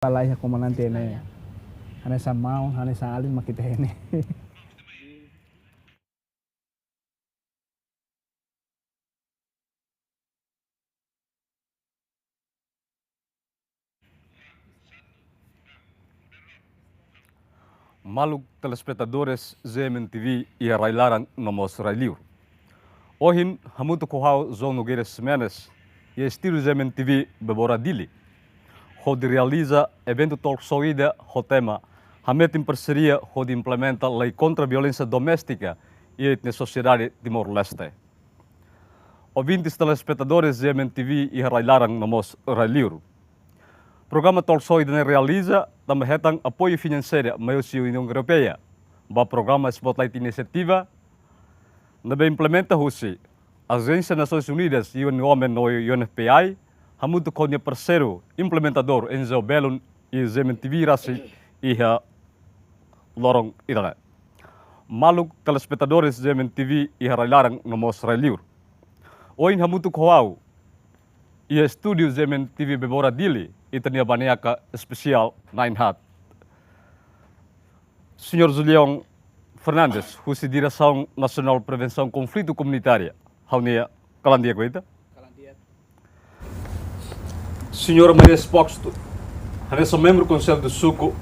Palaya comandante ne hane sa mau hane sa alin makita ini. Maluk telespectadores ZMN TV e a Railaran nomos Railiur. Ohin hamutu kohau João Nogueira Semenes e estilo ZMN TV bebora dili. Hod realiza evento talk show ida ho tema hamet em parceria hod implementa lei contra a violência doméstica e na sociedade Timor-Leste. Ouvintes telespectadores ZMN TV e a Railaran nomos Railiur. Programa talk show ida realiza também hetang apoio financeiro maior da União Europeia. Ba programa Spotlight Iniciativa nabe implementa husi Agência Nações Unidas e o homem no UNFPA hamutu konya parceiro implementador Enzo Belun e ZMN TV rasi e a lorong irana. Maluk telespectadores ZMN TV e a Railaran nomos Railiur. Oin hamutu kohau e estúdio ZMN TV bebora dili itania baneaka especial Nine Hat. Senhor Julião Fernandes, husi Direção Nacional Prevenção Conflito Comunitária, haunia Kalandia Guaita. Senhora Maria Spoxto, hanessa membro do Conselho do Suco,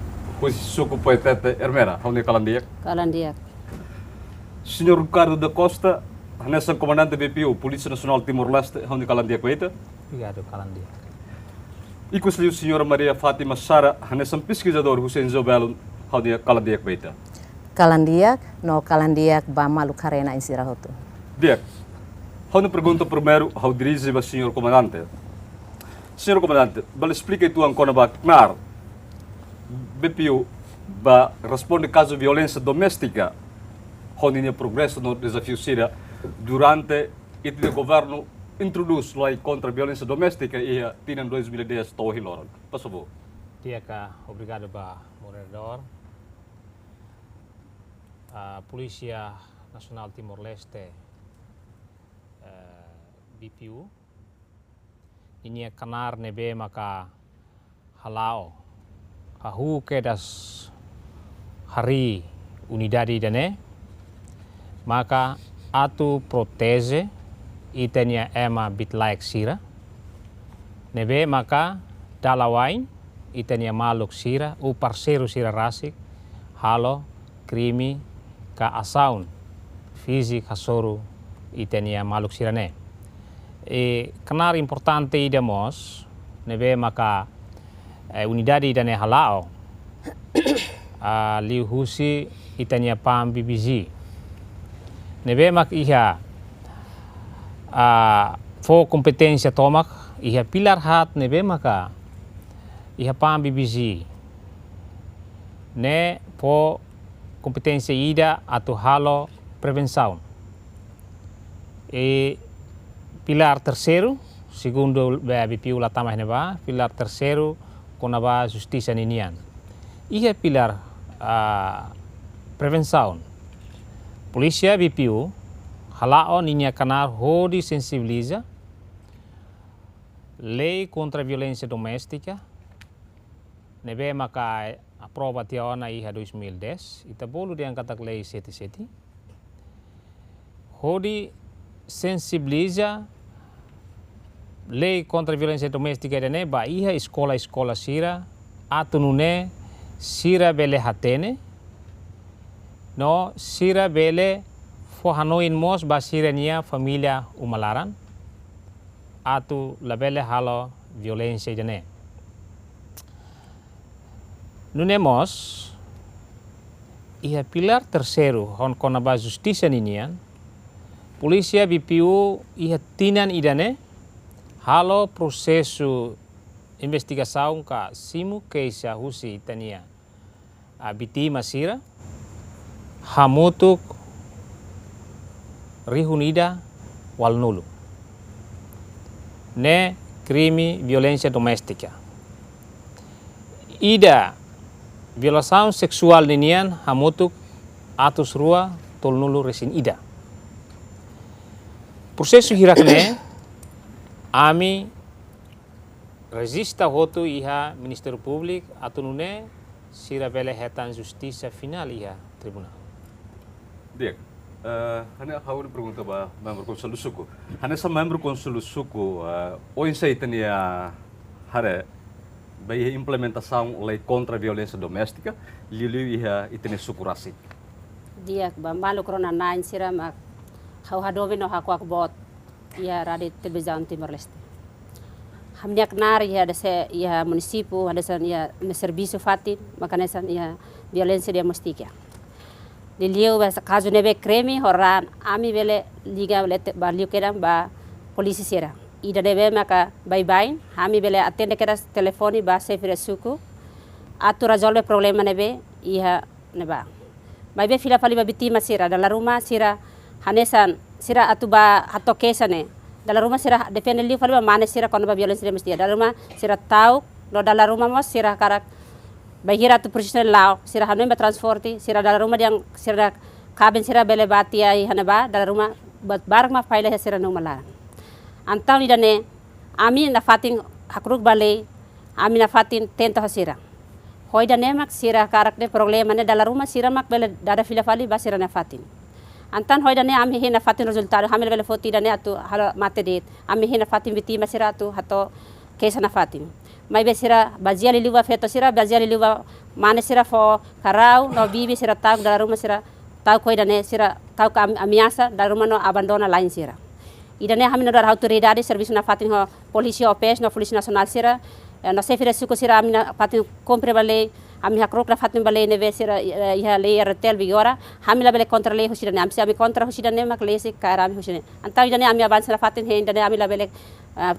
husi Suco Poetete Hermera, haunia Kalandia. Kalandia. Senhor Ricardo da Costa, hanessa comandante BPU, Polícia Nacional Timor-Leste, haunia Kalandia Guaita. Obrigado, Kalandia. E com a senhora Maria Fátima Sara, hanessa pesquisador Hussein Zobelon, haunia Kalandia Guaita. Kalandiak, no Kalandiak ba Maluk Harena insirahoto. Bien, hau pergunta primeiro ao dirige o senhor comandante. Senhor comandante, bala explica tu ancora ba knar BPU ba responde caso de violência doméstica, hau ninha progresso no desafio Síria durante o governo introduz lei contra a violência doméstica e tinha em 2010 estou hiloran. Por favor. Tiaka, obrigado ba moderador. A Polícia Nacional Timor-Leste BPU ini kanar nebe maka halao ahu kedas hari unidade dane maka atu protege itenia ema bitlaik sira nebe maka dalawain itenia maluk sira u parceiro sira rasik halo krimi ka asaun fisik hasoru itenia maluk sirane e kanar importante idemos nebe maka unidade dane halao liu husi itenia pam BBC nebe mak iha fo kompetensya tomak iha pilar hat nebe maka iha pam BBC ne po kompetensya ida atau halo prevenção. E pilar terceiro, segundo BPU Latamah neba, pilar terceiro konaba justiça ninian. Ia pilar prevenção. Polícia BPU halao ninya kanar hodi sensibiliza lei contra a violência doméstica nebe maka aprova tiona iha 2010 ita bolu diangkat lei 77 hodi sensibiliza lei contra a violência doméstica dene ba iha escola sira atunune sira bele hatene no sira bele fo hanoin mos ba sira nia familia umalaran atu labele halo violência dene. Nunemos iha pilar terceiro hon konaba justiça ninian polícia BPU iha tinan idane halo prosesu investigação ka simu keisa husi tania abiti masira hamutuk rihunida walnulu ne crime violência doméstica ida violação seksual ninian hamutuk atus rua tolnulu resin ida. Prosesu hirakne ami resista hotu iha Ministério Público atunune sira bele hetan justiça final iha tribunal. Diak, hanya kau ni pergunta ba membro konsul suku. Hanya sa membro konsul suku, oin sa itania hare bayi implementação lei contra a violência doméstica, liu iha itene suku rasi. Dia bambalu corona nine sira mak hau hadobe no haku bot ia radi televisão Timor Leste. Hamniak nar ia dese ia munisipu ada san ia serviço fatin makanya san ia violência doméstica. Liliu basa caso nebe creme horan ami bele liga bele baliu kedam ba polisi sira. Ida debe maka bye-bye, kami bele atende keras telefoni ba sefire suku, atu resolve problema nebe, iha neba. Bye fila pali ba bitima sira, dalam rumah sira hanesan, sira atu ba hato kesane, dalam rumah sira defende liu pali ba mane sira kono ba violence domestika, dalam rumah sira tahu, no dalam rumah mos sira karak, bahira atu profesional lau, sira hanu ba transporti, sira dalam rumah yang sira kabin sira bele batia iha neba, dalam rumah bat barang ma faile sira no malarang. Antau idane ami na fatin hakruk balei ami na fatin tenta hasira hoi dane mak sira karak de problema ne dalam rumah sira mak bele dada fila fali ba sira na fatin antan hoi dane ami hina fatin resultado hamil bele foti dane atu hala mate dit ami hina fatin bitima sira atu hato kesa na fatin mai be sira bazia liwa feto sira bazia liwa mane sira fo karau no bibi sira tau dalam rumah sira tau hoi dane sira tau ka amiasa dalam rumah no abandona lain sira. Idane kami nodar autoridade serviço na fatin ho polícia OPS no polícia nasional sira no sefira suku sira ami na fatin compre balei ami hakrok na fatin balei neve sira iha lei retel vigora kami la bele kontra lei husidane ami kontra husidane mak lei se kara ami husidane antau idane ami avansa na fatin he idane ami la bele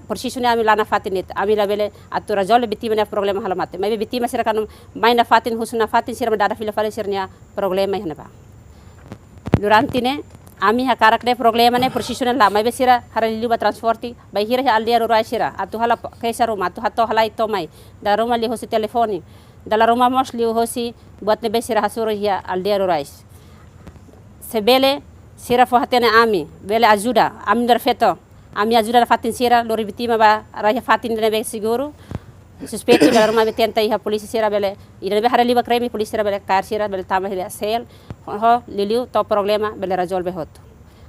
posisione ami la na fatin it ami la bele atu resolve bitima na problema halamate mai bitima sira kanum mai na fatin husuna fatin sira dada fila fale sirnya problema ihna ba durante ne ami hakarak de problema ne profesional la mai besira harali liba transporti bai hira aldia rurai sira atu hala kaisa rumah atu hato halai tomai da rumah li hosi telefoni dala rumah mos li hosi buat ne besira hasuro hia aldia rurai sebele sira fo hatene ami bele ajuda ami der feto ami ajuda fatin sira lori bitima ba raya fatin ne be seguro suspeito da rumah betenta iha polisi sira bele ida be harali liba kremi polisi sira bele kar sira bele tama hila sel ho liliu to problema bele resolve hoto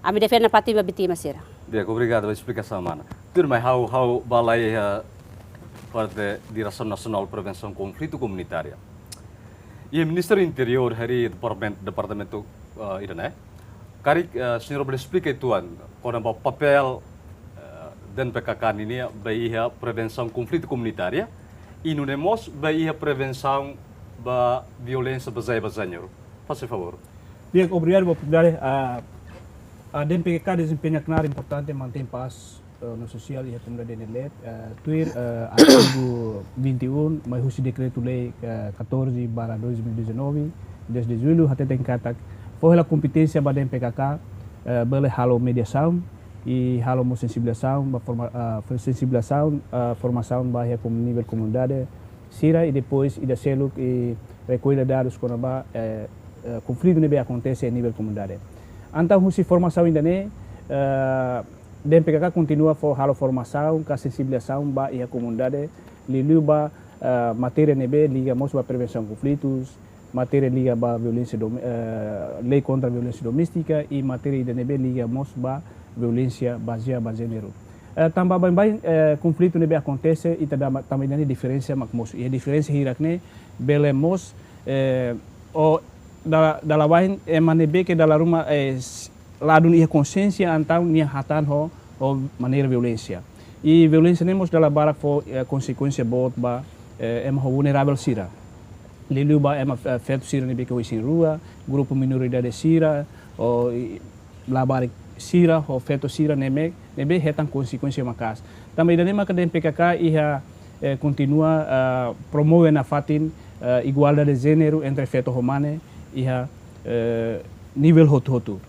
ami defenda pati ba bitima sira. Dia, obrigado pela explicação, mana. Turma, how balai parte Direção Nacional de Prevenção Conflito Comunitária. E o Ministério do Interior hari departamento idane. Kari senhor boleh explicar tuan, quando papel dan PKK ini baia prevenção conflito comunitária e no nemos baia prevenção ba violência bazai-bazanho. Faça favor. Bien, obrigado por oportunidade. A DMPK desempenha claro importante manter paz no social e a comunidade de LED. Tuir artigo 21, mas o decreto-lei 14/2019, desde julho até tem katak. Foi a competência da DMPK, bela halo mediação e halo sensibilização, formação bahia como nível comunidade, sira e depois ida selo e recolha dados quando conflito nebe acontece a nível comunidade. Então, se formação ainda né, DMPK continua a formação, a sensibilização bahia comunidade, liluba matéria nebe liga mos ba prevenção conflitos, matéria liga ba violência lei contra a violência doméstica e matéria ainda nebe liga mos ba violência baseada em gênero. Também conflito nebe acontece e também tem diferença mas e a diferença hierarquia belemos o dalam lain emanebe que dalam rumah lado nia consciência então nia hatan ho maneira violência e violência nemos dalam barak fo consequência bot ba ho vulnerável sira lilu ba feto sira nebe que hoje rua grupo minoridade sira o labarik sira ho feto sira nebe hetan consequência makas também da nema que DMPK ia continua promover na fatin igualdade de gênero entre feto humane iha nível hotu.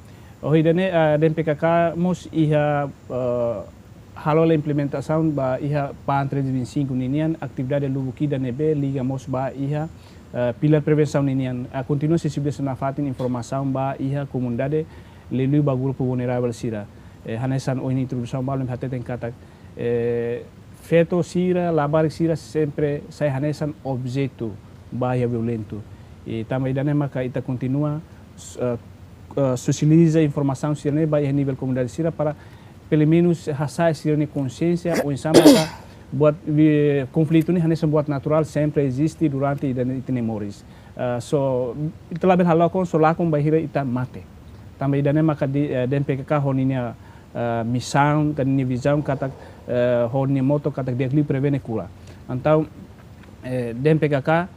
Hoje dene DMPK mos iha halo a implementação ba iha PAN 325 ninian atividade lubuki da nebe liga mos ba iha pilar prevenção ninian continua sensibilização na fatin informação ba iha comunidade lelu ba grupo vulnerável sira hanesan o introdução balum hatet en katak feto sira, labar sira sempre sai hanesan objeto bahaya violento. E também daí maka ita continua socializa informação sira bahaya nível comunidade sira para pelo menos hasai sira ni consciência ou insama buat conflito ni hanesan buat natural sempre existe durante ida memórias. So ita label halakon so lakon bahira ita mate. Também daí maka den PKK honinya missão, tani visão kata honi moto kata dia li prevene kula. Então den PKK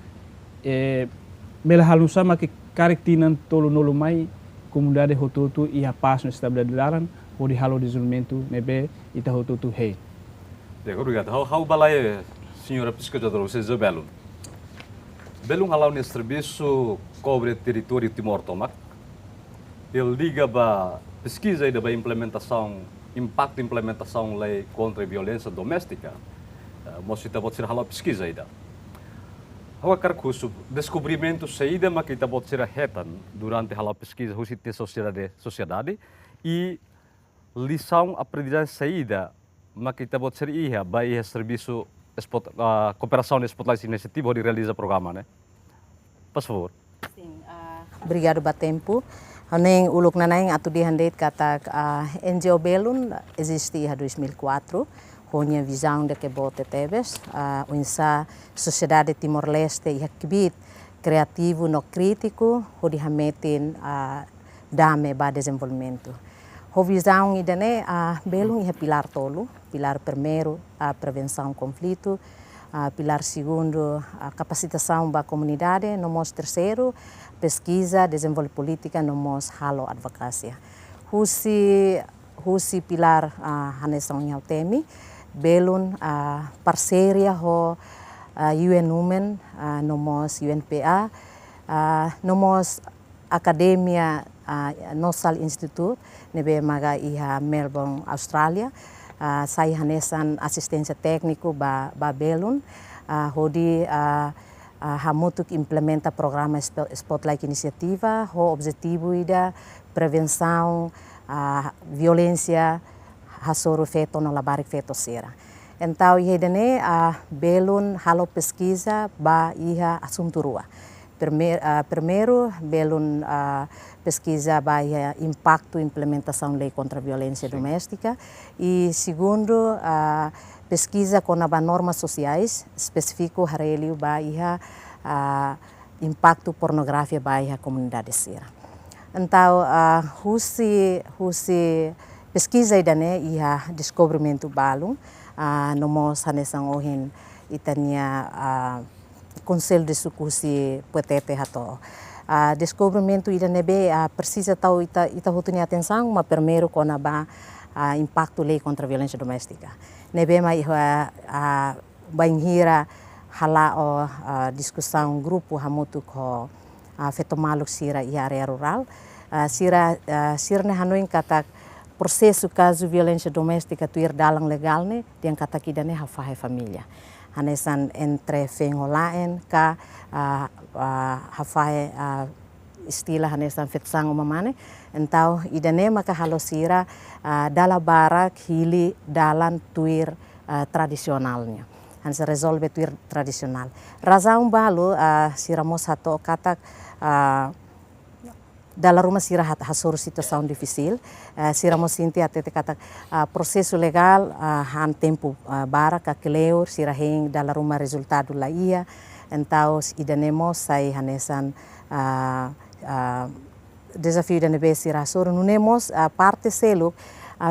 bela halu sama que karaktinan tolo nolo mai comunidade hotutu ia pas no estabilidaran o de halo desenvolvimento nebe ita hotutu hei. Obrigado. How balai senhora pesquisadora vocês Belum? Belum halau nesse serviço cobre território Timor-Tomac. Ele liga ba pesquisa da implementação, impacto implementação lei contra a violência doméstica. Mostra pode ser halau pesquisa ainda. Agora carcuso descobrimento saída mas kita pode ser retan durante halau pesquisa husite sociedade e lição aprendizagem saída mas kita pode ser ia baik serviço cooperação de spotlight iniciativa onde realiza programa, né? Por favor. Sim, obrigado Batempo. Haneng uluk nanang atu dihandeit kata NGO Belum existe em 2004. Honya visão de que bote teves, unsa sociedade Timor-Leste e akibit criativo no crítico, onde hametin dame ba desenvolvimento. Ho visão idane Belum é pilar tolo, pilar primeiro a prevenção conflito, pilar segundo a capacitação da comunidade, no mos terceiro pesquisa, desenvolvimento política, no mos halo advocacia. Husi pilar hanesão nhau temi Belum parceria ho UN Women, nomos UNPA, nomos Academia Nosal Institute, nebe maga iha Melbourne, Australia. Saya hanesan assistência técnico ba Belum, hodi hamutuk implementa programa Spotlight Iniciativa, ho objetivo ida prevenção violência hasoro feto no labarik feto sera. Então, ihedene Belum halo pesquisa ba iha assunto rua. Primeiro, Belum pesquisa ba iha impacto implementação lei contra a violência doméstica e segundo, pesquisa com as normas sociais específico harelio ba iha impacto pornografia ba iha comunidade sera. Então, husi pesquisa idane ia descobrimento balum nomos hanesang ohin itania conselho de sucusi petete hato descobrimento idane be precisa tau ita hutunya atenção mas primeiro kona ba impacto lei contra a violência doméstica nebe mai banhira hala o discussão grupo hamutu ko fetomaluk sira i area rural sira ne hanuin katak processo caso violência doméstica tuir dalang legal ne diang kata kidane hafai família hanesan entre fengolaen ka hafai istilah hanesan fetsang umamane entau idane maka halosira dala barak hili dalan tuir tradisionalnya hansa resolve tuir tradisional razão balo siramos hato katak dalam rumah sirah hasur situação difícil, siramos sinti até kata processo legal han tempo bara kakeleur sirahing dalam rumah resultado la ia, então idanemos sai hanesan desafio da nebe sirah sur nunemos parte seluk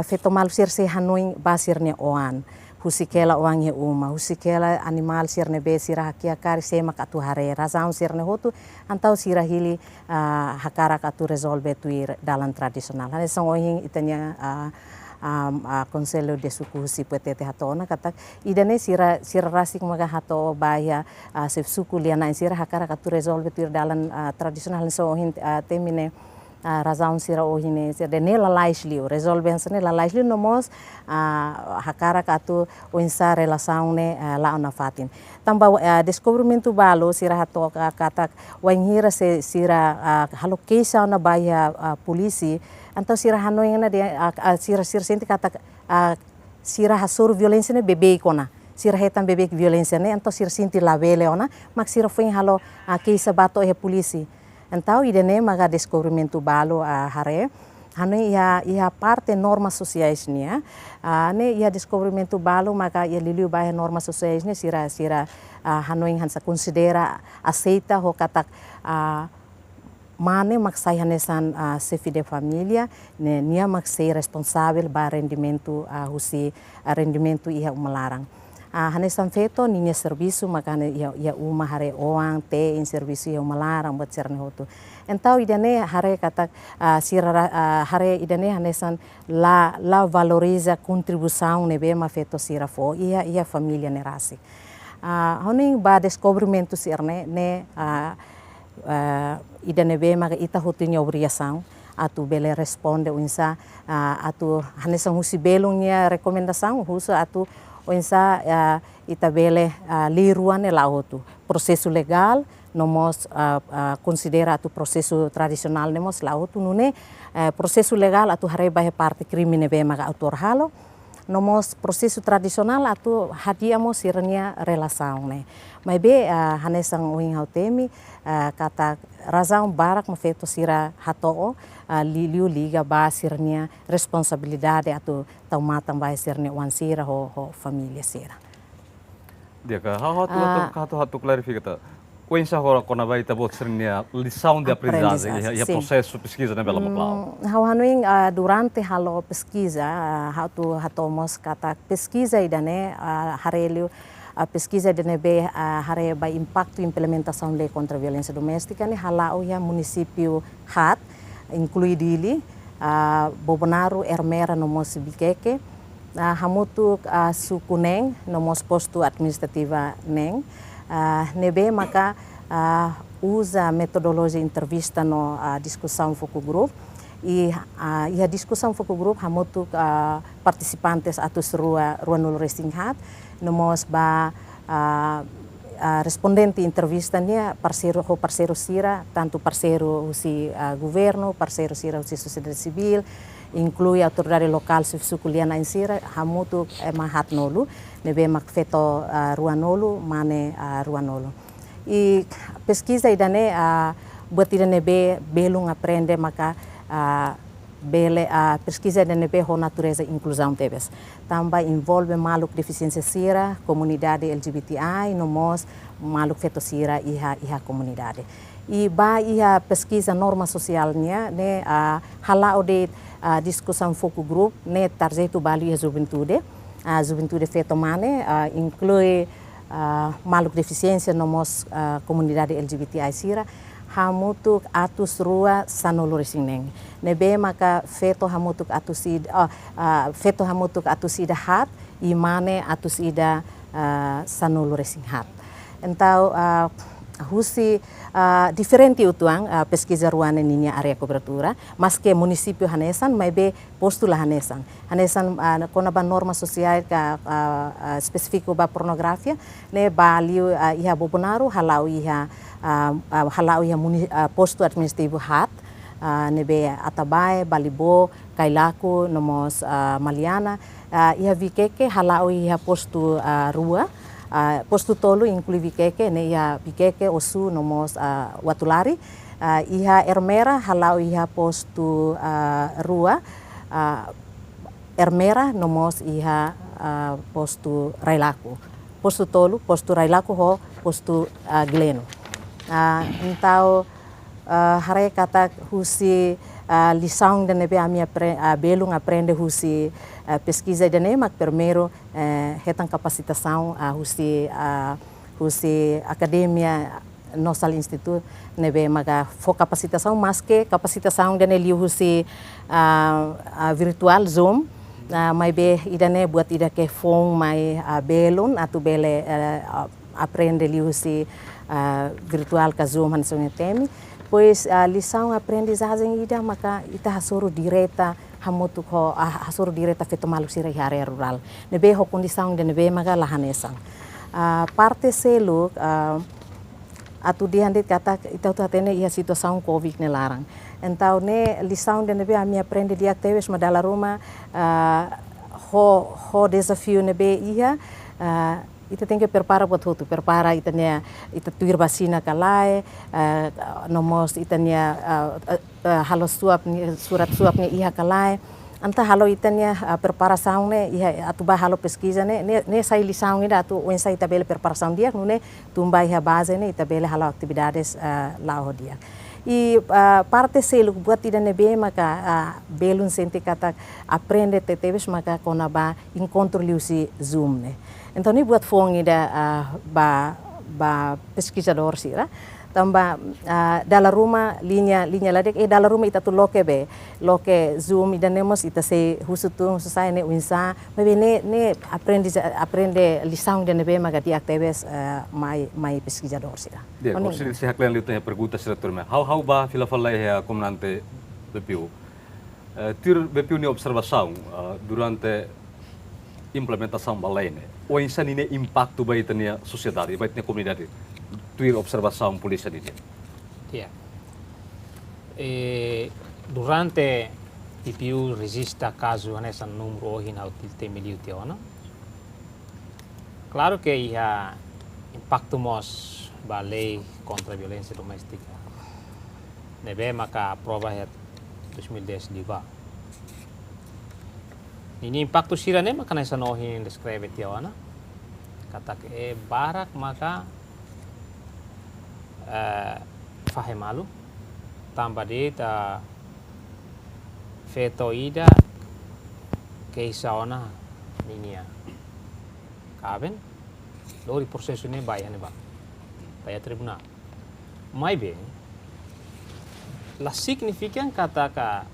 fetomal sir se hanuin basirnya oan. Husikela oange uma, husikela animal sirne be sirah kia kari semak atu hare, razão sirne hotu, antau sirah hili hakara atu resolve tuir dalam tradisional. Hane são ohin itanya conselho de suku husi petete hatona kata idane sirah rasik maga hato baya se suku liana sirah hakara atu resolve tuir dalam tradisional. Hane são ohin temine razão sira ohine de nela laisliu resolvência nela laisliu nomos hakara katu oinsa relação ne la ona fatin tamba descobrimento balo sira hato kata wainhira se sira halokesa na baya polisi anto sira hanoina de sira senti kata sira hasur violência ne bebe kona sira hetan bebek violência ne então sira sinti labele ona mak sira foi halo que sabato e polisi então idene maga descobrimento balo hare hanu ia parte normas sociais nia ne ia descobrimento balo maka ia liliu bae normas sociais ne sira hanu hansa considera aceita ho katak mane mak sai hanesan chefe de família ne nia mak sei responsável ba rendimento husi rendimento ia melarang hanesan feto ninya serviço makane ia uma hare oang te in serviço ia melarang buat cerne hotu então idane hare katak hare idane hanesan la valoriza contribuição nebe ma feto sira fo ia família nerasi honing ba descobrimento sirne ne idane be maga ita hutunya obriação atu bele responde unsa atu hanesan husi belungnya rekomendação husa atu unsa ita bele liruan la hotu processo legal nomos considera atu processo tradicional nemos la hotu nune processo legal atu hare bahe parte crime be maga autor halo nomos processo tradisional atu hadiamos sirnya relação ne mas be hanesan uing hautemi kata razão barak ma feto sira hatoo liu liga ba sirnya responsabilidade atu taumatan ba sirnya wan sira ho família sira dia ka hatu clarifica o insa hora kona vai ta bot sirnya lição de aprendizagem e processo pesquisa na bela maplau hawanuing durante halo pesquisa hatomos kata pesquisa idane harelio a pesquisa de nebe hare ba impacto implementação lei contra a violência doméstica ne halau ya município hat inclui dili Bobonaro Ermera nomos Bikeke hamutu sukuneng nomos posto administrativa neng nebe maka usa metodologia entrevista no discussão foco group e a discussão foco group hamutu participantes atus rua nul racing hat nomos ba respondente entrevistanya parceiro sira tanto parceiro si governo parceiro sira si sociedade civil inclui autoridade local sukuliana in sira hamutu mahat nolu nebe mak feto ruanolu mane ruanolu e pesquisa idane buat idane be belum aprende maka bele pesquisa de nebe ho natureza inclusão tebes também envolve maluk deficiência sira comunidade LGBTI nomos maluk feto sira iha comunidade e ba iha pesquisa norma socialnya ne halau de discussão foco group ne tarjeto bali a juventude feto mane inclui maluk deficiência nomos comunidade LGBTI sira hamutuk atus rua sanolo resineng nebe maka feto hamutuk atus ida hat imane atus ida sanolo resing hat então husi diferente utuang pesquisa ruana ninya area cobertura mas que município hanesan mas be postula hanesan kona ba norma social ka específico ba pornografia ne baliu iha Bobonaro halau iha posto administrativo hat nebe Atabae Balibo Kailaku nomos Maliana iha Bikeke halau iha posto rua posto tolu inclui Bikeke ne iha Bikeke osu nomos Watulari iha Ermera halau iha posto rua Ermera nomos iha posto Railaku posto tolu posto Railaku ho posto Gleno então hare kata husi lição de nebe a minha belum aprende husi pesquisa de nema primeiro retan capacitação husi academia nossa instituto nebe maga fo capacitação mas que capacitação de nele husi virtual Zoom mai be idane buat ida ke fong mai belum atau bele aprende li husi virtual ka Zoom hansonge temi pois lição aprendizagem ida maka ita hasuru direta hamutu ko hasuru direta feto maluk sira area rural nebe ho condição de nebe maka lahanesan parte seluk atu dihandit kata ita tatene ia situação covid ne larang então ne lição de nebe a minha aprende dia teves madala ruma ho desafio nebe ia ita tem que prepara buat hutu, prepara itanya ita tuir basina kalai, nomos itanya halo surat suapnya iha kalai, anta halo itanya prepara saune iha atuba halo pesquisa ne sai lição ida atu wensa ita bele preparação dia nune tumba iha base ne ita bele halo atividades lá o dia. E parte selo buat tidak nebe maka belum senti kata aprende tetebes maka kona ba encontro liusi zoom ne. Então ini buat fong ida ba pesquisador sira tamba dalam rumah linya ladek dalam rumah ita tu loke zoom ida nemos ita se husutung susai ne unsa mebe ne aprende lição ida nebe maka di aktives mai pesquisador sira. Dia, kalau saya kalian lihat pergunta sira turme. How ba fila fala ya comandante BPU. BPU ni observação durante implementação balene. O insan ini impacto ba itania sociedade, ba itania comunidade. Tuir observação polícia di dia. Iya. Durante BPU resista caso nessa número hoje na utilite miliu tiona. Claro que ia impacto mos ba lei contra a violência doméstica. Nebe maka aprova het 2010 di ba. Ini impacto sira ne maka nessa nohin descreve tiona. Kata ke barak maka fahemalu tambah dita feto ida keisaona ninia kaben lori prosesu ne bayane ba baya tribunal mai be la significan kata ka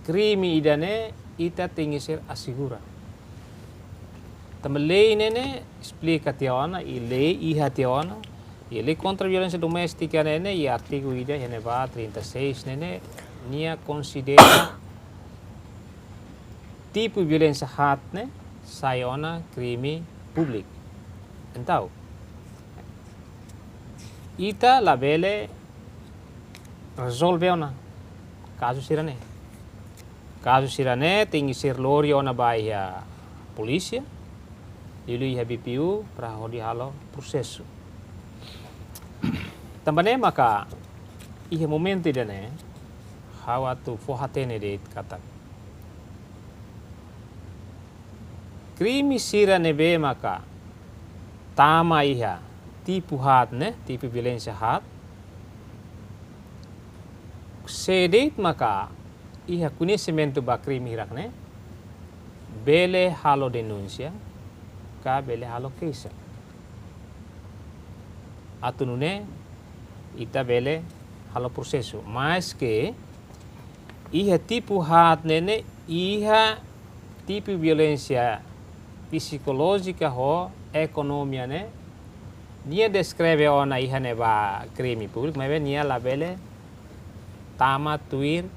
crime idane ita tingisir asegura também nene explica tiona e lei iha tiona e lei contra a violência doméstica nene e artigo ida hene ba 36 nene nia considera tipo de violência hat ne sayona crime público então ita la bele resolve ona caso sirane tem que ser lori ona baia polícia Lili iha BPU para hodi halo prosesu. Tambane maka iha momento idane hawatu fohatene de kata. Krimi sira nebe maka tama iha tipu hat ne tipu violência hat. Sedet maka iha conhecimento ba crime hirak ne bele halo denúncia bele halo keisa atunune ita bele halo prosesu mas que iha tipu hat nene iha tipu violência psicológica ho ekonomia ne nia descreve ona iha ne ba crime público mas nia la bele tama tuir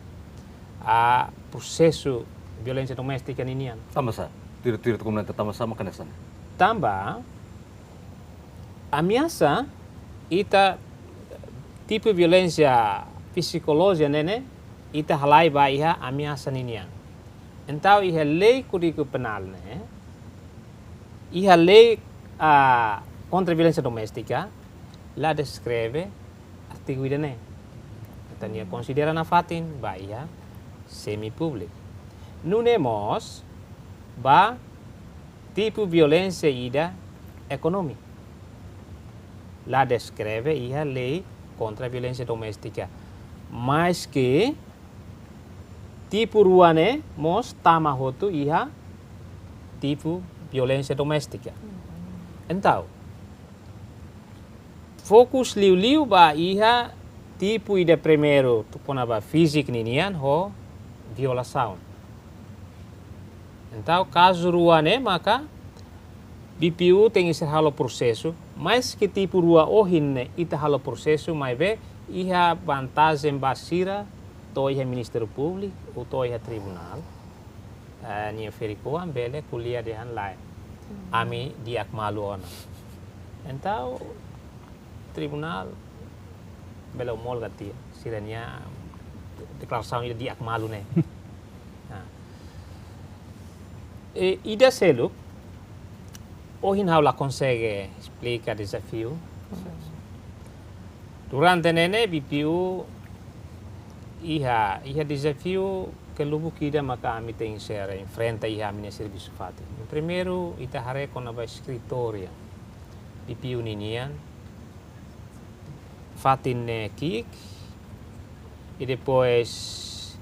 a prosesu violência doméstica ninian Tamasa tiro komunidade tamasa makanesan tambah ameaça ita tipo violência psicológica nene ita halai ba iha ameaça ninian então iha lei código penal ne iha lei contra a violência doméstica la descreve artigo ida ne tania considera na fatin ba iha semi público nunemos ba tipo violência ida econômica. La descreve iha lei contra a violência doméstica. Mas que tipo ruane mos tama hotu iha tipo violência doméstica. Então, fokus liu ba iha tipo ida primeiro tu pona ba fisik ninian ho violação. Então, caso ruane maka BPU tem esse halo processo, mas que tipo rua ohinne ita halo processo, mas be iha vantagem basira to iha Ministério Público ou to iha Tribunal. Nia ferikoan bele kuliah dehan lain. Ami diak malu ona. Então, Tribunal bele umol gati siranya declaração ida diak malu ne. Ida seluk Hoje não consegue explicar o desafio. Durante nene BPU iha desafio que lubu kida maka ami tem ser enfrenta iha minha serviço fati. Primeiro ita hare com a escritória BPU ninian fatin kik e depois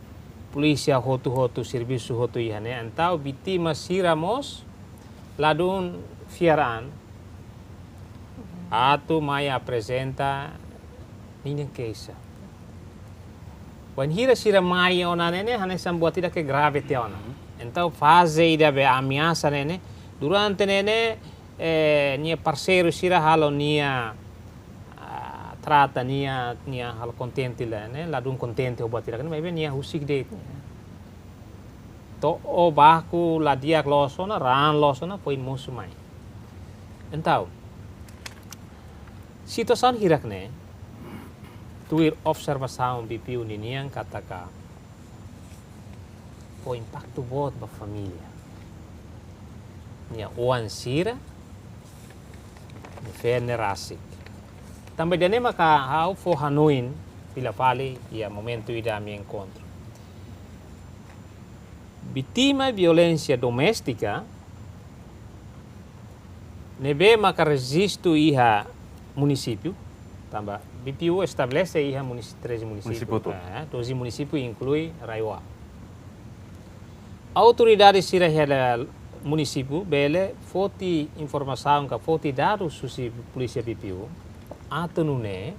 polícia hotu serviço hotu iha ne antau bitima siramos ladun fiaran atu maya apresenta ninguém queixa. Quando hira sira mai ona nene hane sambuat tidak ke grave te ona. Então fase ida be ameaça nene durante nene nia parceiro sira halo nia trata nia halo contente la ne ladun contente o batira kan mebe nia husik de to o baku la dia losona ran losona poin musu mai. Então situação hirak ne tuir observação BPU ninian kataka o impacto bot ba família nia oan sira ni fenerasik também dene maka hau fo hanuin pila fali ia momento ida mi encontro vítima violência doméstica nebe maka registro iha município tambah BPU estabelece iha 13 municípios. 12 municípios inclui Raiwa. Autoridades sira hela município bele foti informação ka foti dados susi polícia BPU atunune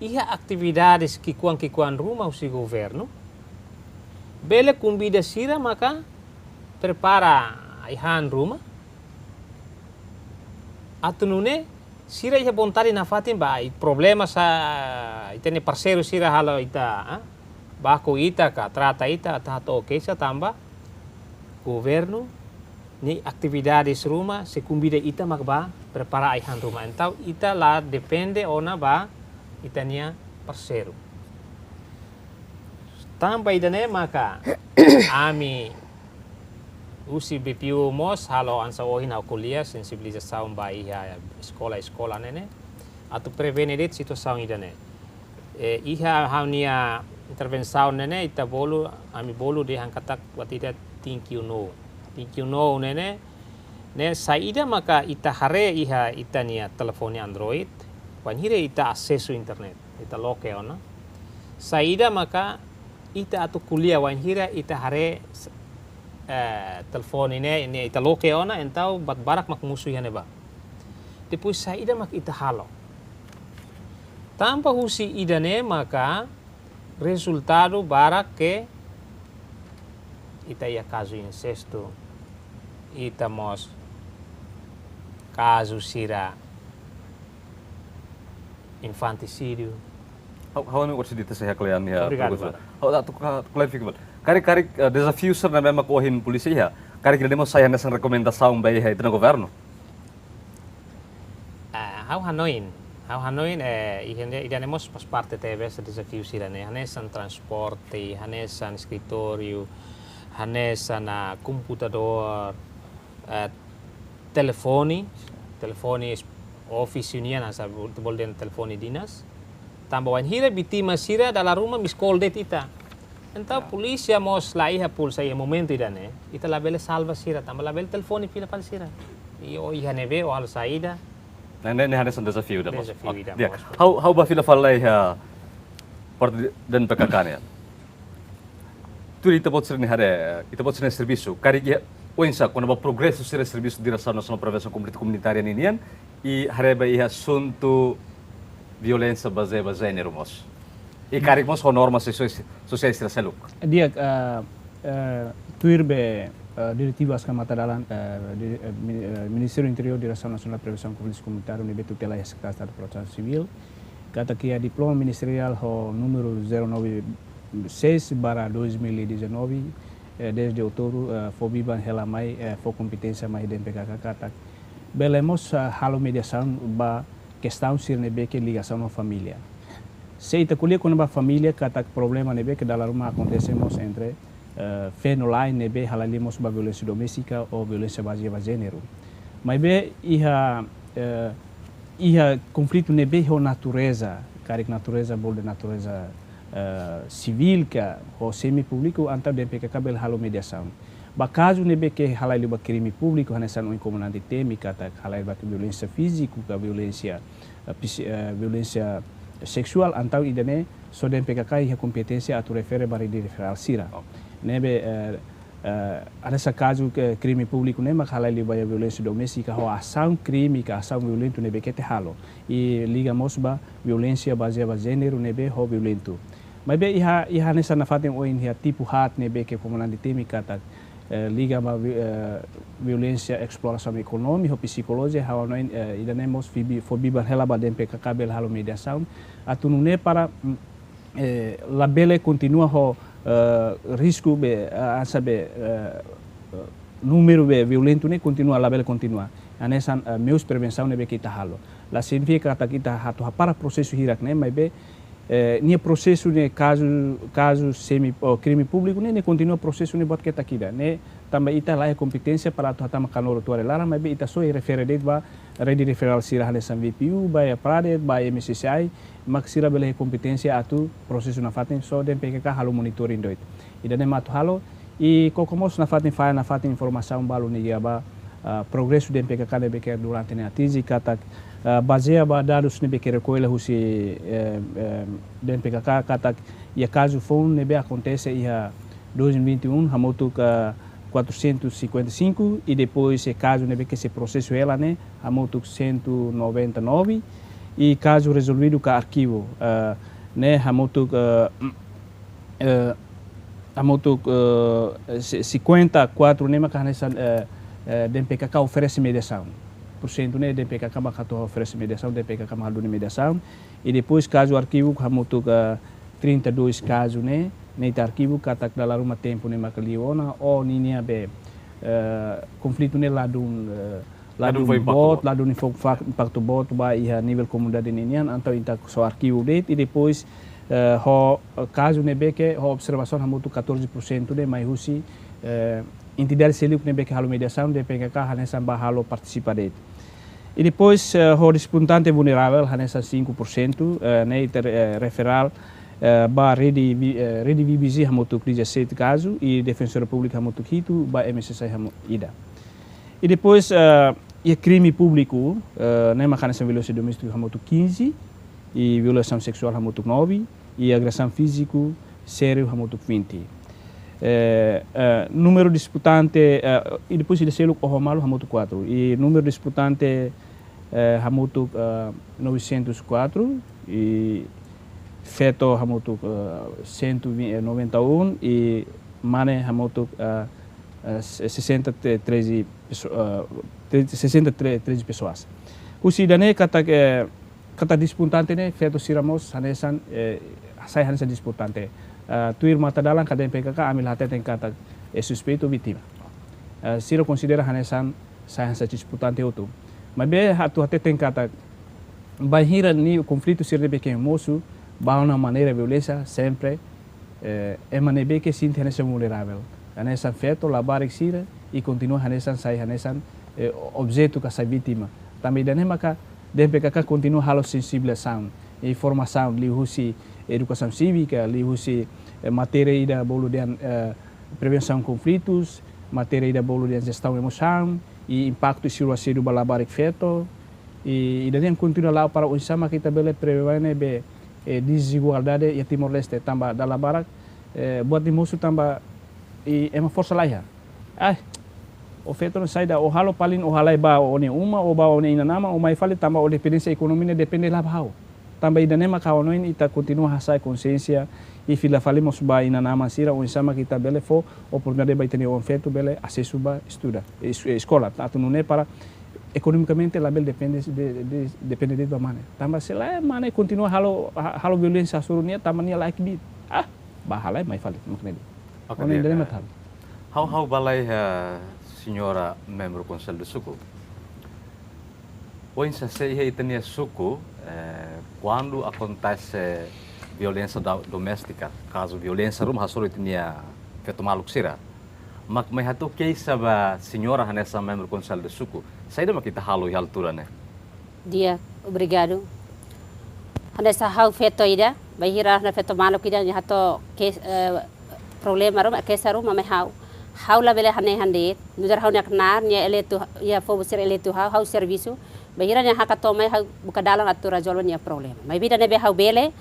iha atividades que kuan rumah usi governo bele kumbida sira maka prepara ihan rumah atunune sira iha bontari na fatin ba problema sa itene parceiro sira halo ita bako ita ka trata ita tato okay sa tamba governo ni atividades rumah se kumbida ita makba prepara aihan rumah então ita lá depende ona ba itania parceiro tamba idane maka ami usi BPU mos halo ansa ohin au kuliah sensibilização ba iha escola nene atau prevenir situação idane iha haunia intervenção nene ita bolu ami bolu de hangkatak watida think you know nene ne saida maka ita hare iha itania telefoni android wanhire ita aksesu internet ita loke ona saida maka ita atu kuliah wanhira ita hare telefon ini ita loke ona entau bat barak mak musuh ya neba depois saida mak ita halo tanpa husi idane maka resultado barak ke ita ya caso incesto ita mos caso sira infanticídio How ano kursi dito sa kalian ya? Obrigado. How tak klarifikasi. Kari desafio ser na mesma corrin polícia ya. Kari que demos saia nessa recomendação bem aí no governo. How Hanoi idanemos pas parte TV sa desafio sira ne hanesan transporte, hanesan escritório, hanesan computador, telefoni office unian asa bolden telefoni dinas. Tambawan hira bitima sira dalam rumah miskol det ita. Entah polisi mos laiha pulsa ya momento idane. Ita label salva sira, tambah label telefoni pila pal sira. Iyo iha nebe o al saida. Nene hanesan desafio dah bos. Desafio ida Dia, bos. how ba fila falai ha parte dan PKK ne. Tu ita pot ser ni hare, ita pot ser serviço. Kari ya oinsa quando ba progresso ser serviço direção nacional prevenção comunitária ninian e hare ba iha suntu violência baseada gênero mos. E cari mos com normas sociais sira seluk. Dia tuirbe diretivas que mataram Ministério Interior Direção Nacional de Prevenção Comunitária e Tutela e Secretaria de Proteção Civil kata que a diploma ministerial ho número 096/2019 desde outubro for biban helamai for competência mais den PKK kata belemos halo mediação ba questão sir nebe que ligação na família. Se ita kuliah com a família kata problema nebe que dalam rumah acontecemos entre fenolai nebe halalimos ba violência doméstica ou violência baseada gênero. Mas bem, iha conflito nebe ho natureza, carik natureza bol de natureza civil ka ho semi público anta de PKK bel halo mediação. Ba caso nebe que halai liba crime público hanesan um comunidade temi kata halai ba violência física, violência violência sexual antau idane so den PKK iha competência atu refere bari de referal sira. Nebe nessa caso crime público nem mas halai liba violência doméstica ho ação crime ka ação violento nebe que te halo e liga mosba violência baseada gênero nebe ho violento. Mas be iha nessa na fatem o in tipo hat nebe que comunidade temi kata liga ma violência exploração econômica ou psicológica how noin idane mos fobi bar hela ba den PKK bel halo mediação atunune para labele continua ho risco be sabe número be violento ne continua labele continua anesan meus prevenção ne be kita halo la significa que kita hatu para processo hirak ne mas be nia processo ne caso semi crime público ne continua processo ne bot kita kida ne tambah ita lah kompetência para tu hatama kanoro tu lara mas be ita so refere det ba redi referral sira hanesan VPU ba pradet ba MCCI mak sira bele kompetência atu processo na fatin so den PKK halo monitoring doit ida ne matu halo e kokomos na fatin informação balu ni ba progresso den PKK ne beker durante ne atizi katak baseia ba dados ne beker koela husi den PKK katak ia caso fon ne be acontece ia 2021 hamotu ka 455 e depois se caso ne be que esse processo ela né hamotu 199 e caso resolvido com arquivo né hamotu 54 né mas nessa den PKK oferece mediação porcento né den PKK mas oferece mediação den PKK mas dá mediação e depois caso arquivo hamotu 32 casos né nesse arquivo katak dalam rumah tempo ne makaliona o ninia be conflito ne ladun bot ladun impacto bot ba iha nível comunidade ninian antau inta so arquivo det e depois ho caso ne be que ho observação hamutu 14% de mai husi entidade seluk ne be que halo mediação de PKK hanesan ba halo participa det e depois ho disputante vulnerável hanesan 5% ne referral ba rede VBZ hamutuk 17 caso e defensora pública hamutuk itu ba MCC ida e depois crime público né mecanismo violência doméstica hamutuk 15 e violação sexual hamutuk 9 e agressão físico sério hamutuk 20 número disputante e depois de selo ohomalo hamutuk 4 e número disputante hamutuk 904 e feto hamutuk 191 e mane hamutuk 63 pessoas. Usi dane kata disputante ne feto siramos hanesan saya hanesan disputante. Tuir mata dalam kaden PKK amil hateten kata suspeito vítima. Siro considera hanesan saya hanesan disputante itu. Mas be hatu hateten kata bahira ni conflito sirde pequeno moço ba una maneira violência sempre é maneira que se interessa vulnerável. Hanesan feto labarik sira e continua hanesan sai hanesan objeto que sai vítima. Também dane maka den PKK continua halo sensibilização e informação li husi educação cívica li husi matéria ida bolo de prevenção conflitos matéria ida bolo de gestão emoção e impacto situasi do balabarik feto e dane continua lá para o sama kita bele prevenir be desigualdade e Timor-Leste tambah dalam barak buat di musuh tambah uma força lá ya o feito não sai da o halo paling o halai ba o ne uma o ba o ne inanama o mai fale tambah o dependência econômica depende lá bahau tambah idanema kawan noin ita continua hasai consciência e fila falemos ba inanama sira o sama kita bele fo oportunidade ba itene o feito bele acesso ba estuda escola atu não para economicamente label depende de mana. Tambah selain mana continua halo violência surunia tamania like bit. Bahalai mai fali maknedi. Okay. How balai senhora membro conselho do suku. O insensei itenia suku quando acontece violência doméstica, caso violência rumah suru itenia feto maluk sira. mak may hato kaysa ba senhora hanessa membro conselho de suku. Saída makita halo hal altura né. Dia, obrigado. Hanessa hau feto ida, bahira na feto malo kida ni hato problema rum kesa rum me hau la bele hande nudar hau nak nar nya eletu ya fo ser eletu hau serviço bahira nya hakato mai hau buka dalan atura jolo nya problema mai bida nebe hau bele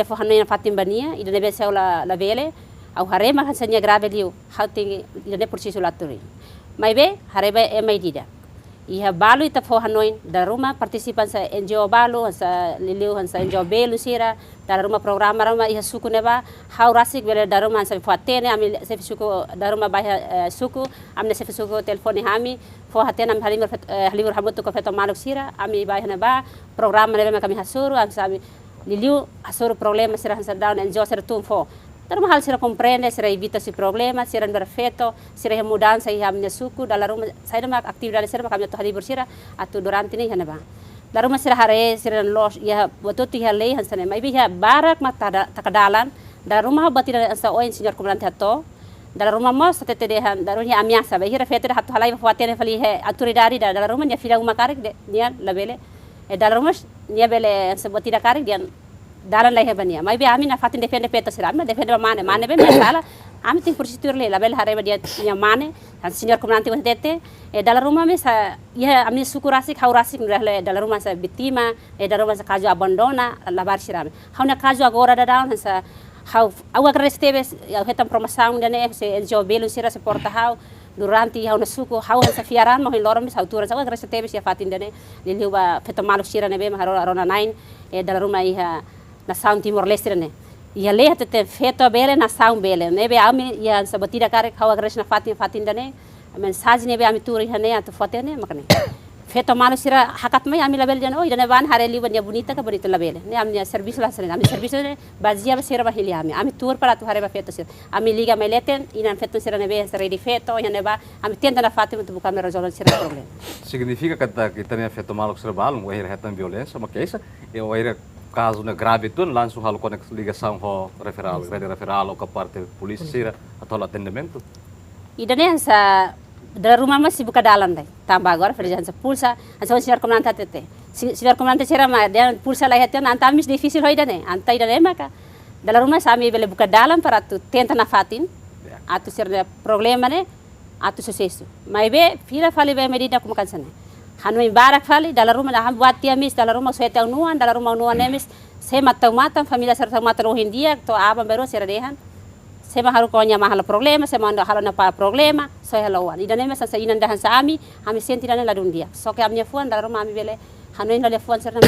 fo hanu fatim bania ida nebe seu la bele au harema kan sanya grave liu hau tingi ida ne proses laturi mai be hareba e mai dida iha balu ita fo hanoin da rumah partisipan sa NGO balu sa liliu sa NGO belu sira da rumah programa rama iha suku neba hau rasik bele da rumah sa fatene ami se suku da rumah bah suku amne se suku telefone hami fo hatena halimur hamutu ko feto maluk sira ami bah neba programa neba kami hasuru am sa liliu hasuru problema sira sa down NGO sira tum fo Terus hal sira compreende, sira evita si problema, sira berfeto, sira mudança e hamnya suku, dalam rumah saya nama aktivitas sira kami tu hari bersira atau durante ni hana ba. Dalam rumah sira hare sira los ya betul tiha lei hansane, mai biha barak mata takadalan, dalam rumah batira ansa oin senhor comandante hato, dalam rumah mos tete dehan, dalam rumah ameaça, bahira feto hato halai fawatir fali he autoridade dalam rumah nya fila uma karek dia labele, dalam rumah nya bele ansa batira karek dia dalan lay hebania may be ami na fatin defende peta sira ami defende mane be me sala ami tin procedure le label hareba dia nya mane han senior comandante ko tete dalam rumah me sa ya ami sukurasik haurasik le dalam rumah sa bitima dalam rumah sa kajo abandona labar sira hauna kajo agora da down sa hau awa krestebe hetam promoção dane se NGO belu sira se porta hau durante hau na suku hau sa fiaran mo hilorom sa altura sa krestebe sia fatin dane liliu ba feto maluk sira ne be ma rona 9 dalam rumah iha nação Timor-Leste ne ia leh tete feto bele nação bele nebe ami ia sabatida kare khawa gresna fatin dane mensagem nebe ami turi hane atu fotene makane feto malu sira hakat mai ami label jan oi dane ban hare liban ya bonita ka bonita label ne ami serviço la sere ami serviço ne bazia ba sira ba hili ami tur para tu hare ba feto sira ami liga mai leten inan feto sira nebe sere di feto hane ba ami tenta na fatim tu bukan resolver sira problem Significa que também feto malu sira balum o retam violência uma keisa e o caso na grave tu langsung hal konek ligação ho referral rede referral ou ke parte polisi sira atau atendimento idane sa da rumah masih buka dalan dai tambah agora ferjan sa pulsa asa senhor comandante tete senhor comandante sira ma dia pulsa lah heten antamis difícil hoi dane anta idane maka dalam rumah sami bele buka dalan para tu tenta na fatin atu sira problema ne atu sucesso mai be fila fali be medida como kansana hanu barak fali dalam rumah dah buat tiamis dalam rumah saya tahu nuan dalam rumah nuan nemis saya matang família serta mata Rohingya to abang baru saya dehan saya maharu konya mahal problema saya manda halo na pa problema saya lawan ida nemis sa inan dahan sa ami senti dane la dundia so ke amnya fuan dalam rumah ami bele hanu ina le fuan serta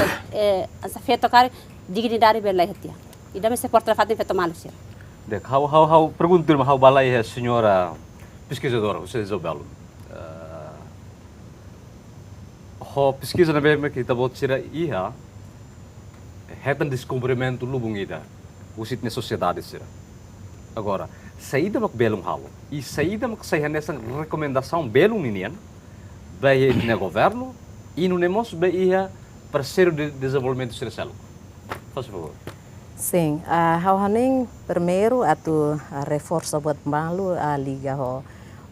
sa feto kare digni dari bele hetia ida me se porta fatin feto malusia dek how perguntur how balai a senhora pesquisadora você Isabel ho pesquisa na bem kita bot sira iha hetan descobrimento lubung ida usit na sociedade sira agora saída mak belum halo e saída mak saída nessa recomendação belum ninian vai no governo e no nemos vai iha parceiro de desenvolvimento sira selo faz favor sim hau haning primeiro atu reforço buat malu liga ho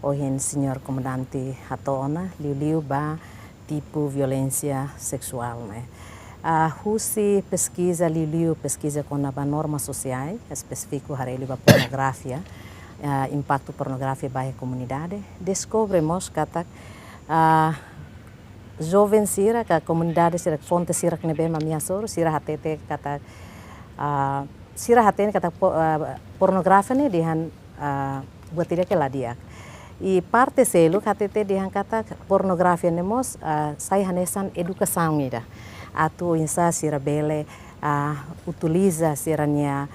ohin senhor comandante hatona liu ba tipo violência sexual, né? Husi pesquisa liliu pesquisa com a normas sociais, específico hareli ba pornografia, impacto pornografia baixa comunidade, descobrimos kata jovem sira ka comunidade sira fonte sira nebe mamia soro sira hatete kata sira hatene kata pornografia ne dihan buat tidak keladiak. E parte selo katete dihan kata pornografia nemos sai hanesan educação ida atu insa sira bele utiliza siranya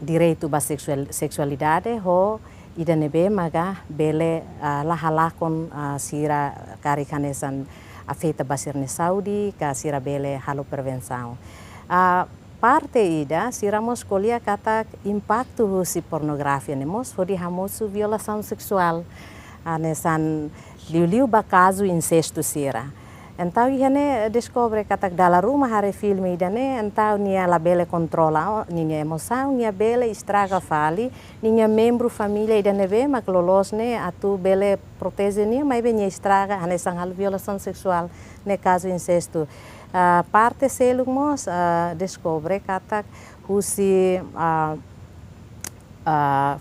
direito ba sexualidade ho ida nebe maga bele lahalakon sira kari hanesan afeta basirne Saudi ka sira bele halo prevenção parte ida siramos escolher kata impacto si pornografia nemos hodi hamosu violação sexual nesan liu ba caso incesto sira Então, ia descobre que dala rumah hari filme idane, então nia la bele controla nia emoção, nia bele estraga fali, nia membro família idane be, mas lolos ne atu bele protege nia, mas be nia estraga, hanesang hal violação sexual, ne caso incesto. Parte selumos descobre que husi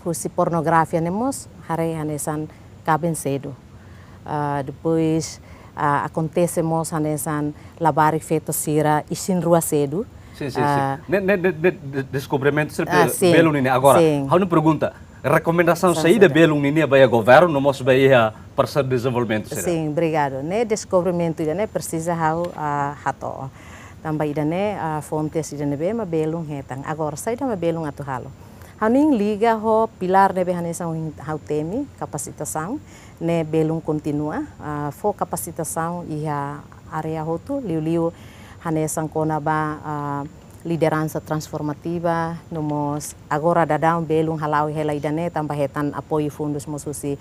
husi pornografia nemos hari hanesan cabem cedo. Depois acontece mos hanesan labari feito sira isin rua cedo. Sim. Descobrimento belum ini. Agora, há uma pergunta. Recomendação saída belum ini baya governo, mos baya para desenvolvimento. Sim, obrigado. Ne descobrimento ida ne precisa hau hato. Tambah ida ne fontes ida ne be ma belum hetang. Agora saída ma belum atu halo. Haning liga ho pilar ne be hanesan hau temi capacitação ne belum continua fo capacitação iha area hotu liu hanesan kona ba liderança transformativa nomos agora dadão belum halau hela idane tambah hetan apoio fundos mosusi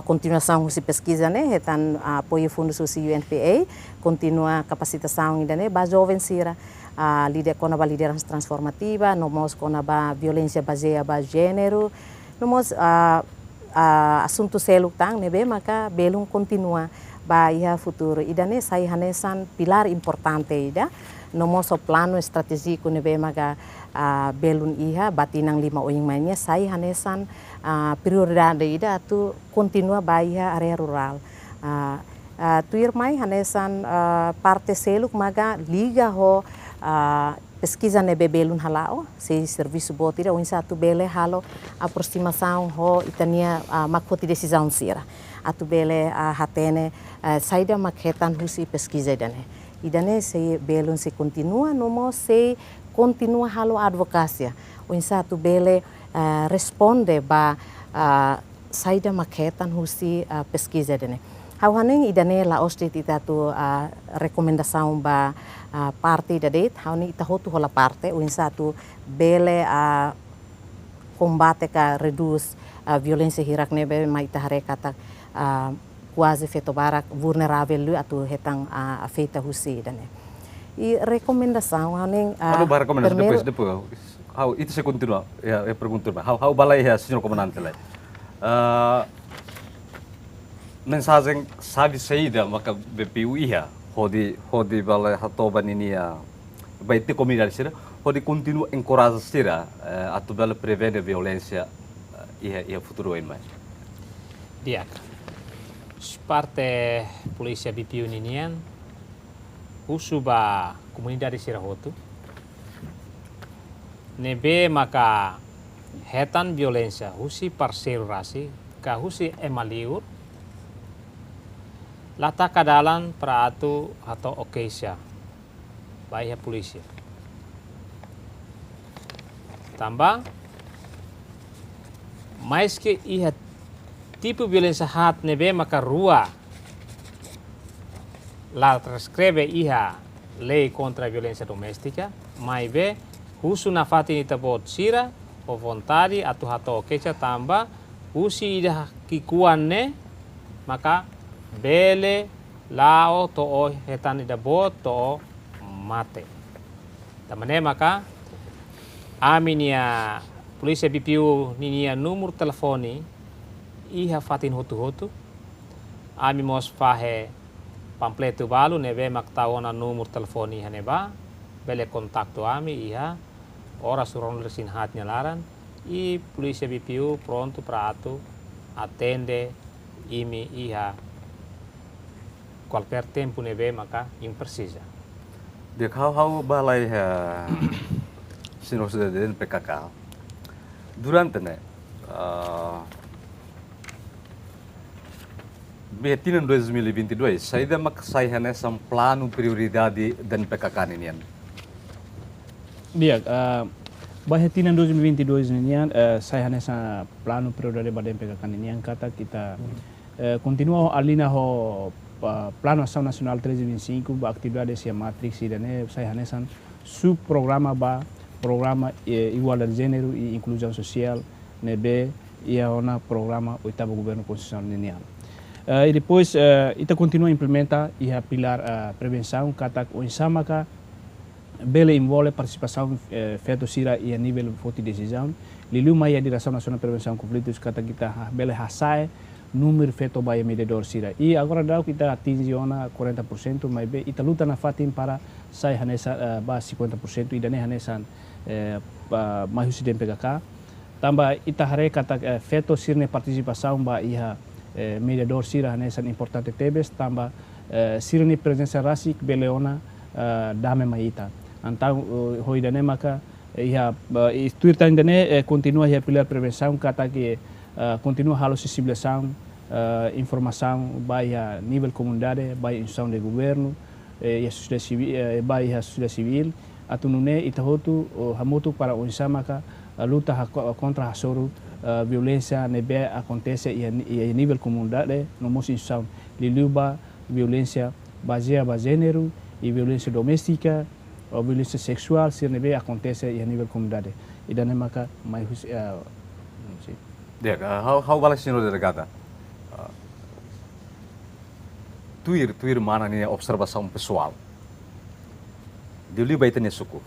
continuação husi pesquisa ne hetan apoio fundos husi UNPA continua capacitação idane ba jovem sira líder kona ba liderança transformativa nomos kona ba violência baseada ba gênero nomos assunto seluk tang nebe maka belum continua ba iha futuro idane sai hanesan pilar importante ida nomos o plano estratégico nebe maka belum iha batinang 5 oing mainnya sai hanesan prioridade ida tu continua ba iha area rural tuir mai hanesan parte seluk maka liga ho pesquisa nebe belum halao se serviço botira o insatu bele halo aproximação ho itania makoti decisão sira atu bele hatene saida maketan husi pesquisa idane se belum se continua nomo se continua halo advocacia o insatu bele responde ba saida maketan husi pesquisa hau haneng idane la oste tu rekomendação ba parte da det hau ni ita hotu hola parte o insatu bele combate ka reduz violência hirak nebe mai tahare kata quase feito barak vulnerável atu hetang afeita husi dane e recomendação haneng ba recomendação depois hau itu se continua ya pergunta hau balai ya senhor comandante lá mensagem sabe saída maka BPU iha hodi balai hatoban ini ya baik te comunidade sira hodi continua encoraja sira atu bala prevene violência iha futuro em mais dia parte polícia BPU ninian usuba comunidade sira hotu nebe maka hetan violência husi parceiro rasi ka husi emaliur lata kadalan praatu atau okesya baik polisi tambah mais que iha tipo violência hat nebe maka rua la transcreve iha lei contra a violência doméstica mai be husu nafati nitabot sira o vontade atu hato okesya tambah husi ida kikuanne maka bele lao to hetan ida bot to mate tamane maka aminia polisi BPU ninia nomor telefoni iha fatin hotu ami mos fahe pampleto balu nebe maktawona nomor telefoni haneba bele kontakto ami iha ora suron lesin hatnya laran i polisi BPU pronto prato atende imi iha qualquer tempo nebe maka imprecisa. Dia hau balai senhor cidadão PKK durante né betina 2022 saída mak sai nessa plano prioridade dan PKK ninian. Dia Bahetina 2022 ninian sai nessa plano prioridade badan PKK ninian kata kita continua alina ho Plano Ação Nacional 1325 ba atividades ya matrix idane sai hanesan subprograma ba programa igualdade de gênero e inclusão social nebe ia ona programa oitavo governo constitucional ninian E depois, ita continua a implementar a pilar prevenção, kata o insama ka bele envolve participação feito sira e a nível de decisão. Lilu mai a direção nacional de prevenção de conflitos kata kita bele hasai número feito by mediador sira. E agora dá kita atinge ona 40%, mas be ita luta na fatin para sai hanesa ba 50% e dane hanesan mais o PKK. Tamba ita hare kata feto sirne participação ba iha mediador sira hanesan importante tebes tamba sirne presença rasik beleona dame maita. Então hoidane maka iha istuirta indane continua a pilar prevenção kata que continua a sensibilização informação vai a nível comunidade, vai a instituição de governo, e a sociedade civil, vai a sociedade civil, atunune itahotu hamutu para o insama a luta contra a soro violência nebe acontece e a nível comunidade no nossa instituição liluba violência baseada em gênero e violência doméstica ou violência sexual se nebe acontece e a nível comunidade e daí maka mais how bala senhor delegada tuir mana ni observação pessoal dili baita ni suku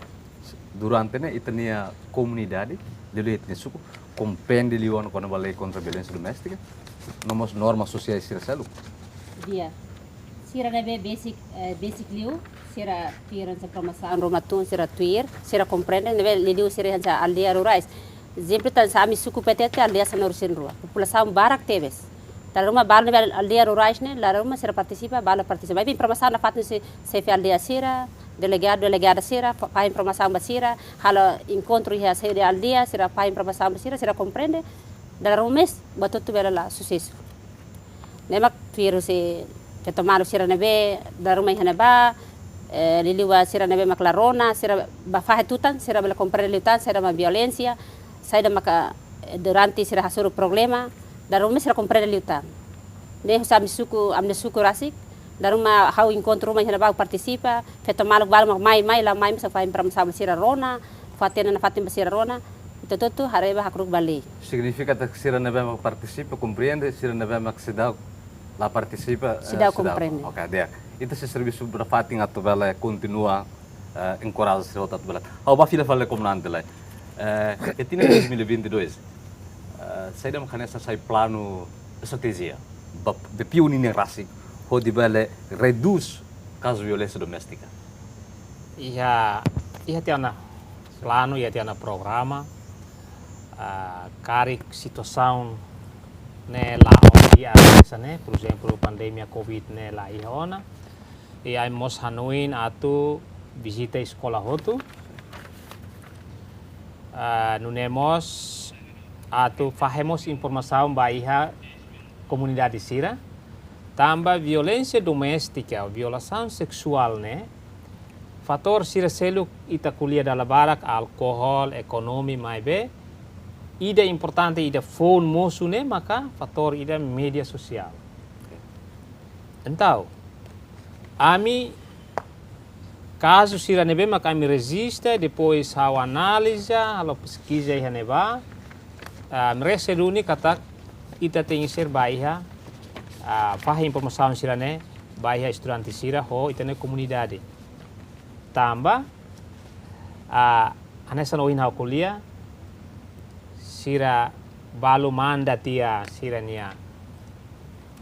durante ne itania comunidade dili itni suku compreende liwan quando balai contra violência doméstica nomos normas sociais sira selu dia sira nebe basic liu sira tuir sa promoção romatun sira tuir sira compreende nebe liu sira hansa aldeia rurais sempre tan sami suku petete aldeia sanorusin rua população barak teves la rumah bala nebe aldeia rurais ne la rumah sira participa bala participa bem promoção na fatno se fe aldeia sira delegada sira pai promoção basira halo encontro ia se de aldeia sira pai promoção basira sira compreende da rumes batutu bela la sucesso nemak tuir se que tomaram sira nebe da rumah ia neba liliwa sira nebe maklarona sira bafahe tutan sira bela compreende lutan sira ma violência saída maka durante sira hasuru problema da rumah sira compreende lutan ne sabe suku amne suku rasik da rumah hau encontro rumah ia participa feto maluk bala mai sa fai promoção sira rona fatena na fatim sira rona itu hareba hakruk bali significa que sira nebe participa compreende sira nebe maksidau la participa sidau compreende okay dia itu se serviço para fatin atau bela continua encoraja sira atau bela how ba fila fala comandante lá etina 2022 saída makanesa sai plano estratégia de pioneer rasik ho di bela reduz caso violência doméstica ia tiana plano ia tiana programa cari situação né lá onde essa né por exemplo pandemia covid né lá iona e aí mos hanuin atu visita escola hotu nunemos atu fahemos informação baiha comunidade sira tambah violência doméstica violação sexual né fator sira selu ita kuliah dalam barak alkohol ekonomi mai be ida importante ida phone mosu ne maka fator ida media sosial entau ami caso sira nebe maka ami resista depois hau analisa halo pesquisa ia neba mereka duni kata ita tengi ser baiha faham informação sira ne baiha estudante sira ho ita ne comunidade tambah anesan oin hau kuliah sira balu manda tia sira nia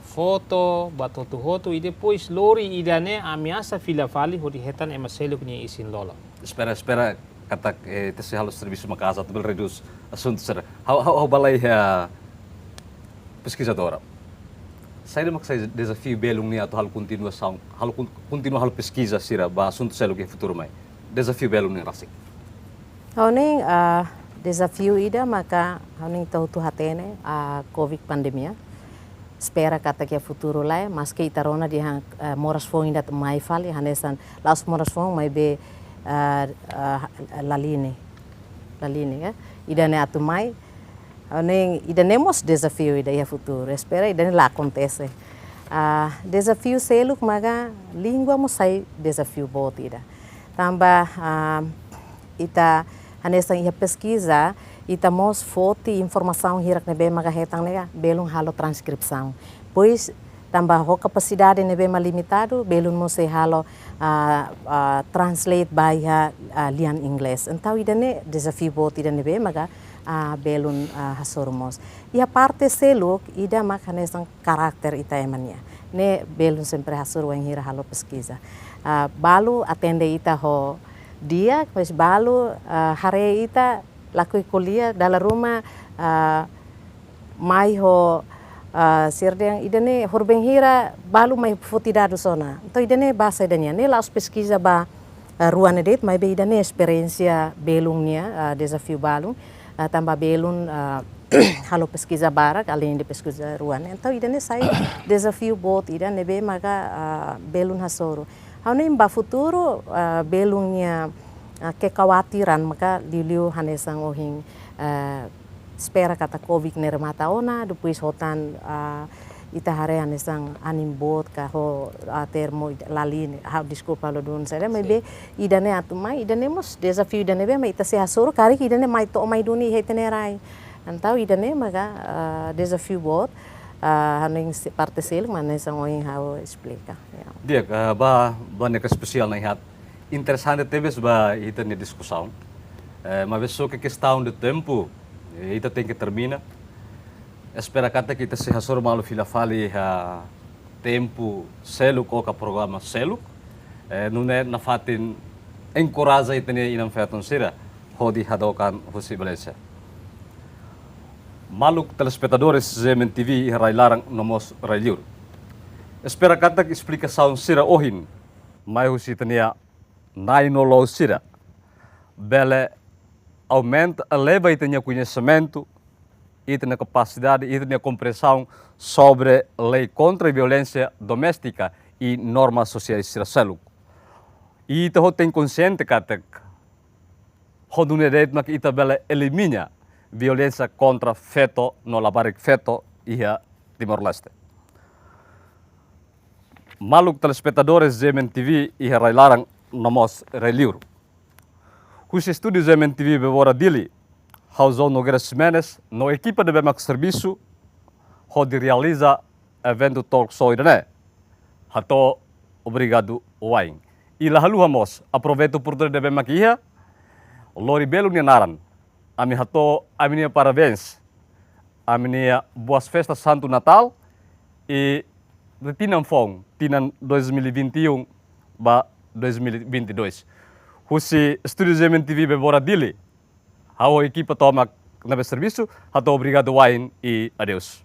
foto batotu hotu e depois lori idane ameaça fila fali hodi hetan ema seluk ni isin lolo espera kata tese halus serviço uma casa tu reduz assunto sera how balai pesquisadora saída mak sai desafio belung ni atau hal continua pesquisa sira ba assunto seluk e futuro mai desafio belung ni rasik Hauning desafio ida maka hauning tahu tu hatene covid pandemia espera kata que futuro lá mas que itarona di moras fong inda mai fali hanesan las moras fong mai be laline ya ida ne atu mai hauning ida nemos desafio ida ya futuro espera ida lá acontece desafio seluk maga língua mo sai desafio bot ida tambah ita hanesan ia pesquisa ita mos foto informação hirak nebe maga hetang nega belum halo transcripção pois tambah ho capacidade nebe ma limitado, belum mo se halo translate bahia lian inglês. Então idane desafio bot idane be maga belum hasormos. E a parte seluk ida makanesang karakter ita emania. Ne belum sempre hasor wang hira halo pesquisa. Balu atende ita ho dia, mas balu hare ita lakui kuliah dalam rumah mai ho sirdeng idane horbeng hira balu mai futidado sona. Então idane bahasa idane ne la pesquisa ba ruan edet mai be idane experiência belungnya desafio balung tambah belum halo pesquisa barak além de pesquisa ruan. Então idane sai desafio bot idane be maka belum hasoro. Hau ba futuro belungnya kekhawatiran maka liliu hanesang ohing espera kata covid nere mata ona depois hotan ita hare hanesang animbot ka ho termo lali ha desculpa lo dun sere maybe idane atuma idane mos desafio idane be mai ita se hasoro kari idane mai to mai duni hetenerai antau idane maka desafio bot haning parte sel manesang ohing hau explica dia ba neka spesial na ihat interessante tebes ba ita ni discussão mas só que questão de tempo ita tem que termina espera kata kita se hasor malu fila fali tempo seluk o ka programa seluk nune na fatin encoraja ita ni inam feton sira hodi hadokan husi beleza maluk telespectadores Zemen TV rai larang nomos raiur espera kata explicação sira ohin mai husi tania nainolo sira bele aumenta, eleva e tenha conhecimento e tenha capacidade e tenha compreensão sobre lei contra a violência doméstica e normas sociais siraseluk. E ita tem consciente katek hoduneret mak ita bela elimina violência contra feto no labarik feto ia Timor-Leste. Maluk telespectadores Zemen TV ia railarang nomos reliur. Os estúdios Zemen TV bebora dili, hausou Nogueira Ximenes, no equipa de bemak serviço, onde realiza evento talk show idane. Hato obrigado waing. E lá haluamos, aproveito por de bemak iha, lori belu nianaran. Ami hato aminia parabéns, aminia boas festas Santo Natal e de tinam fong, tinam 2021 ba 2022. Husi Studio Zemen TV bebora dili. Hau equipa toma na serviço, hato obrigado wain e adeus.